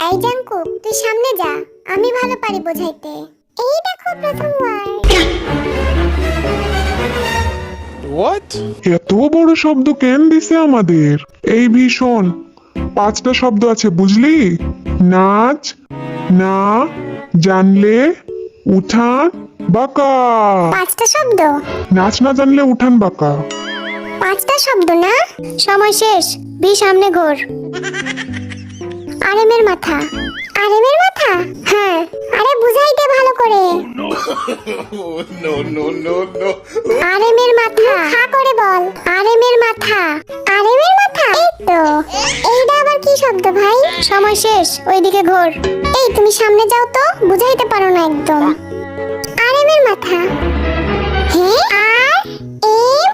এই জাঙ্কুক, তুই সামনে যা, আমি ভালো পারি বোঝাইতে। এই দেখো প্রথম ওয়ার্ড। What? এত বড় শব্দ কেন দিছে আমাদের? এই ভীষণ 5টা শব্দ আছে বুঝলি? নাচ, না, জানলে, উঠান, বাঁকা। 5টা শব্দ? নাচ না জানলে উঠান বাঁকা। 5টা শব্দ না? সময় শেষ, বি সামনে ঘোর। আরেমের মাথা। আরেমের মাথা? হ্যাঁ, আরে বুঝাইতে ভালো করে। Oh, no, no, no, no. আরেমের মাথা। হা করে বল, আরেমের মাথা। আরেমের মাথা? এই তো। এইটা আবার কি শব্দ ভাই? সময় শেষ, ওইদিকে ঘোর। এই তুমি সামনে যাও তো, বুঝাইতে পারো না একদম। আরেমের মাথা। হ্যাঁ, আর এম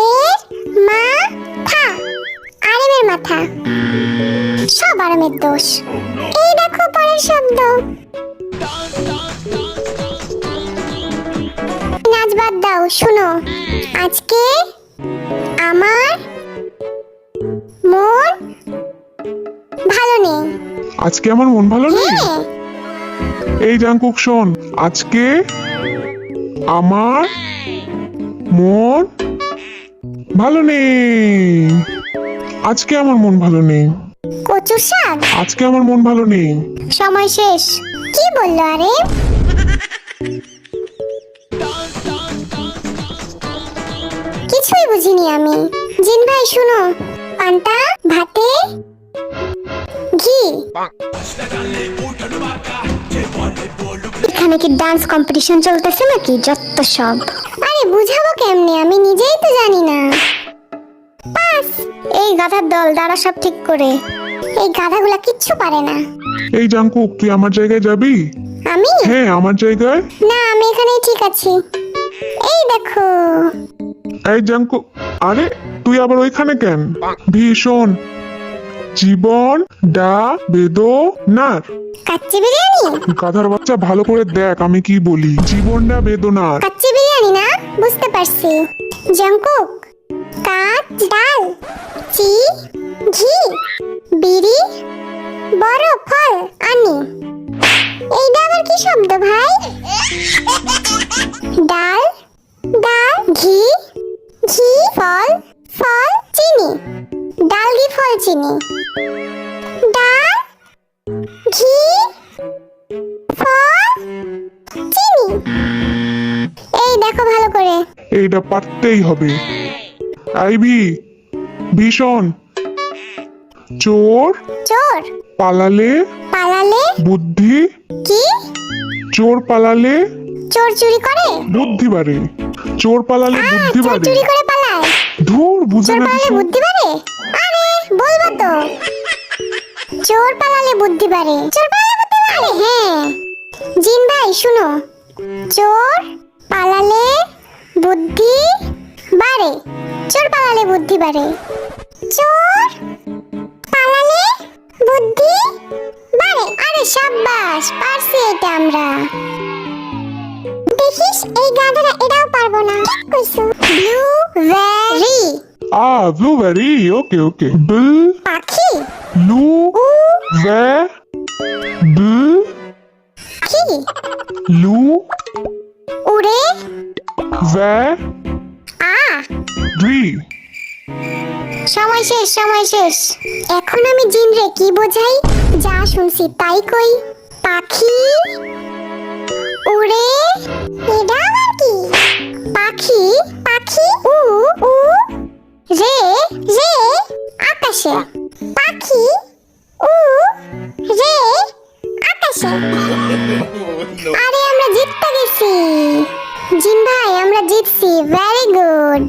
এর মাথা। আরেমের মাথা। সব আরামের দোষ। এই দেখো পরের শব্দ। নাচ বাদ দাও, শুনো। আজকে আমার মন ভালো নেই। আজকে আমার মন ভালো নেই। হ্যাঁ, এই জাঙ্কুক শোন, আজকে আমার মন ভালো নেই। আজকে আমার মন ভালো নেই। কচু শাক। আজকে আমার মন ভালো নেই। সময় শেষ। কি বললো আরে? কিছুই বুঝিনি আমি। জিন ভাই শুনো, পান্তা ভাতে ঘি। এখানে কি ডান্স কম্পিটিশন চলতেছে নাকি? যত সব। আরে বুঝাবো কেমনে, আমি নিজেই তো জানি না। পাস। এই গাধার দল, দাঁড়া সব ঠিক করে। এই গাধাগুলা কিচ্ছু পারে না। এই জাঙ্কুক, তুই আমার জায়গায় যাবি? আমি? হ্যাঁ, আমার জায়গায়। না, আমি এখানেই ঠিক আছি। এই দেখো। এই জাঙ্কুক, আরে তুই আবার ওইখানে কেন? ভীষণ জীবন ডা বেদনার। কাচ্চি বিরিয়ানি? গাধার বাচ্চা, ভালো করে দেখ আমি কি বলি। জীবনটা বেদনার। কাচ্চি বিরিয়ানি না? বুঝতে পারছি। জাঙ্কুক, কাচ ডাল, চি ঘি, বিড়ি, বড় ফল আনি। এইটা আবার কি শব্দ ভাই? ডাল, ডাল, ঘি, ঘি, ফল, ফল, চিনি। ডাল, ঘি, ফল, চিনি। ডাল, ঘি, ফল, চিনি। এই দেখো ভালো করে। এইটা পারতেই হবে। আইভি, ভীষণ চোর চোর পালালে পালালে বুদ্ধি। কি? চোর পালালে চোর চুরি করে? বুদ্ধি বাড়ে। চোর পালালে বুদ্ধি চোর বাড়ে। চুরি করে পালায়? ধুর, বুঝে চোর না পালালে কিছু। বুদ্ধি বাড়ে? আরে বলবো তো। চোর পালালে বুদ্ধি বাড়ে। চোর পালালে বুদ্ধি বাড়ে? হ্যাঁ। জিন ভাই শুনো, চোর পালালে বুদ্ধি বাড়ে। চোর পালালে বুদ্ধি বাড়ে। চোর পালালে বুদ্ধি বাড়ে। আরে সাব্বাস, পারছি এটা আমরা। দেখিস, এই গাধারা এটাও পারবো না। ঠিক কইছো। Blueberry blueberry. ওকে ওকে। বিল পাখি। লু ভে বিল কি? লু উড়ে ভে আ। ডি। সময় শেষ, সময় শেষ। এখন আমি জিনরে কি বোঝাই? যা শুনছি তাই কই। পাখি উড়ে, এটা আবার কি? পাখি, পাখি উ উ রে রে আকাশে। পাখি উ রে আকাশে। আরে আমরা জিততে গেছি। জিন ভাই, আমরা জিতছি। Very good.